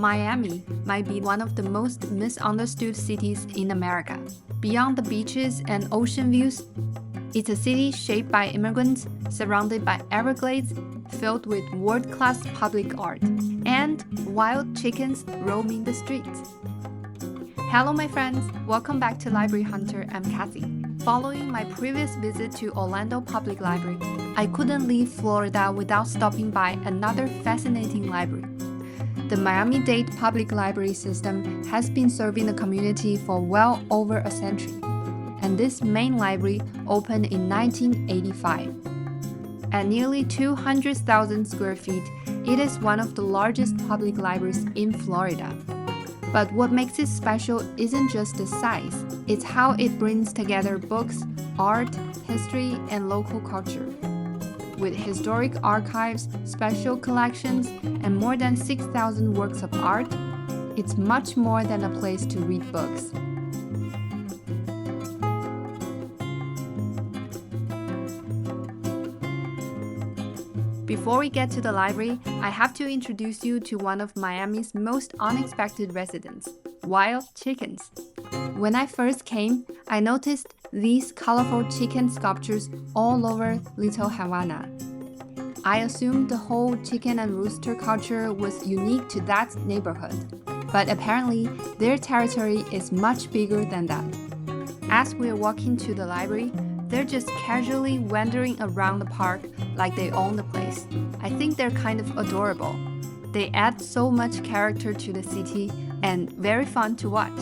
Miami might be one of the most misunderstood cities in America. Beyond the beaches and ocean views, it's a city shaped by immigrants, surrounded by Everglades, filled with world-class public art, and wild chickens roaming the streets. Hello my friends, welcome back to Library Hunter. I'm Kathy. Following my previous visit to Orlando Public Library, I couldn't leave Florida without stopping by another fascinating library. The Miami-Dade Public Library System has been serving the community for well over a century, and this main library opened in 1985. At nearly 200,000 square feet, it is one of the largest public libraries in Florida. But what makes it special isn't just the size, it's how it brings together books, art, history, and local culture. With historic archives, special collections, and more than 6,000 works of art, it's much more than a place to read books. Before we get to the library, I have to introduce you to one of Miami's most unexpected residents, wild chickens. When I first came, I noticed these colorful chicken sculptures all over Little Havana. I assumed the whole chicken and rooster culture was unique to that neighborhood, but apparently their territory is much bigger than that. As we're walking to the library, they're just casually wandering around the park like they own the place. I think they're kind of adorable. They add so much character to the city and very fun to watch.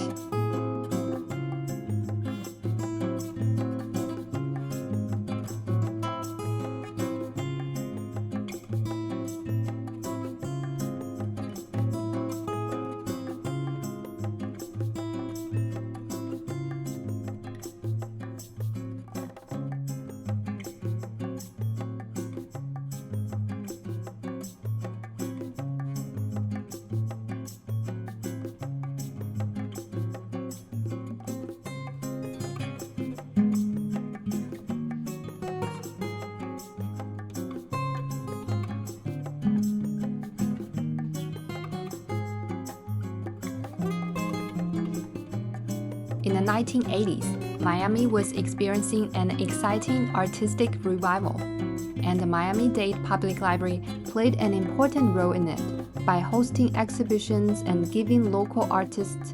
In the 1980s, Miami was experiencing an exciting artistic revival, and the Miami-Dade Public Library played an important role in it by hosting exhibitions and giving local artists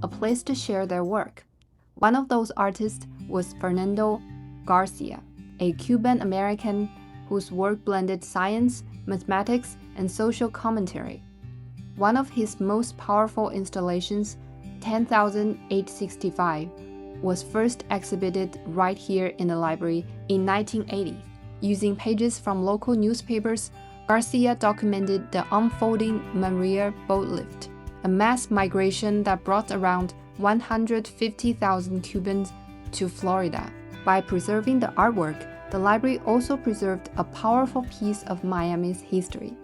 a place to share their work. One of those artists was Fernando Garcia, a Cuban-American whose work blended science, mathematics, and social commentary. One of his most powerful installations, 10,865, was first exhibited right here in the library in 1980. Using pages from local newspapers, Garcia documented the unfolding Maria boat lift, a mass migration that brought around 150,000 Cubans to Florida. By preserving the artwork, the library also preserved a powerful piece of Miami's history.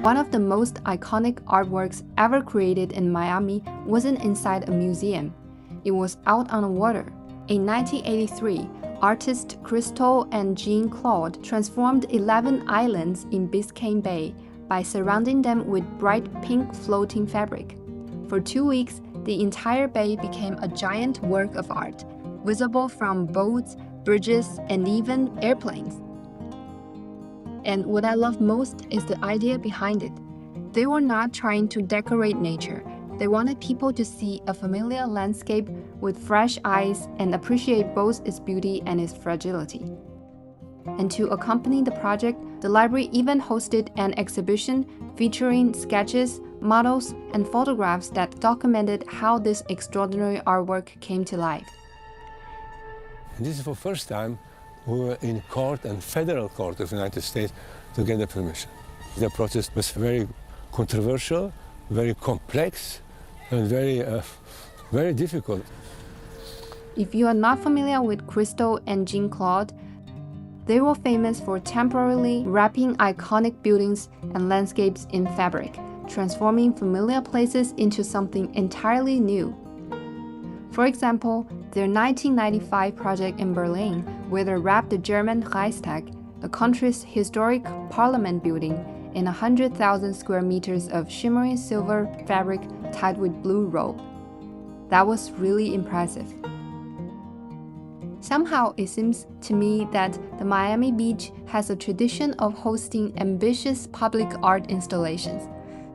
One of the most iconic artworks ever created in Miami wasn't inside a museum. It was out on the water. In 1983, artists Crystal and Jean-Claude transformed 11 islands in Biscayne Bay by surrounding them with bright pink floating fabric. For 2 weeks, the entire bay became a giant work of art, visible from boats, bridges, and even airplanes. And what I love most is the idea behind it. They were not trying to decorate nature. They wanted people to see a familiar landscape with fresh eyes and appreciate both its beauty and its fragility. And to accompany the project, the library even hosted an exhibition featuring sketches, models, and photographs that documented how this extraordinary artwork came to life. This is for the first time we were in court and federal court of the United States to get the permission. The process was very controversial, very complex, and very difficult. If you are not familiar with Crystal and Jean-Claude, they were famous for temporarily wrapping iconic buildings and landscapes in fabric, transforming familiar places into something entirely new. For example, their 1995 project in Berlin, where they wrapped the German Reichstag, the country's historic parliament building, in 100,000 square meters of shimmering silver fabric tied with blue rope. That was really impressive. Somehow, it seems to me that the Miami Beach has a tradition of hosting ambitious public art installations.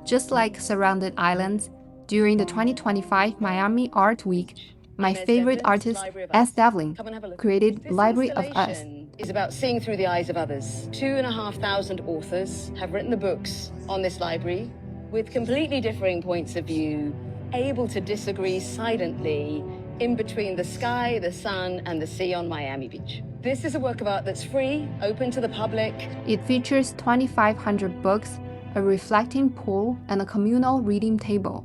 Just like surrounded islands, during the 2025 Miami Art Week, my favorite artist, S. Devlin, created Library of Us. Is about seeing through the eyes of others. 2,500 authors have written the books on this library with completely differing points of view, able to disagree silently in between the sky, the sun, and the sea on Miami Beach. This is a work of art that's free, open to the public. It features 2,500 books, a reflecting pool, and a communal reading table.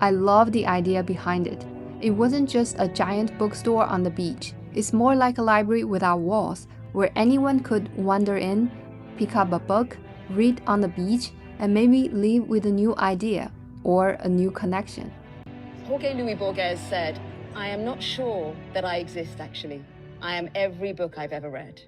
I love the idea behind it. It wasn't just a giant bookstore on the beach. It's more like a library without walls, where anyone could wander in, pick up a book, read on the beach, and maybe leave with a new idea or a new connection. Jorge Luis Borges said, "I am not sure that I exist, actually. I am every book I've ever read."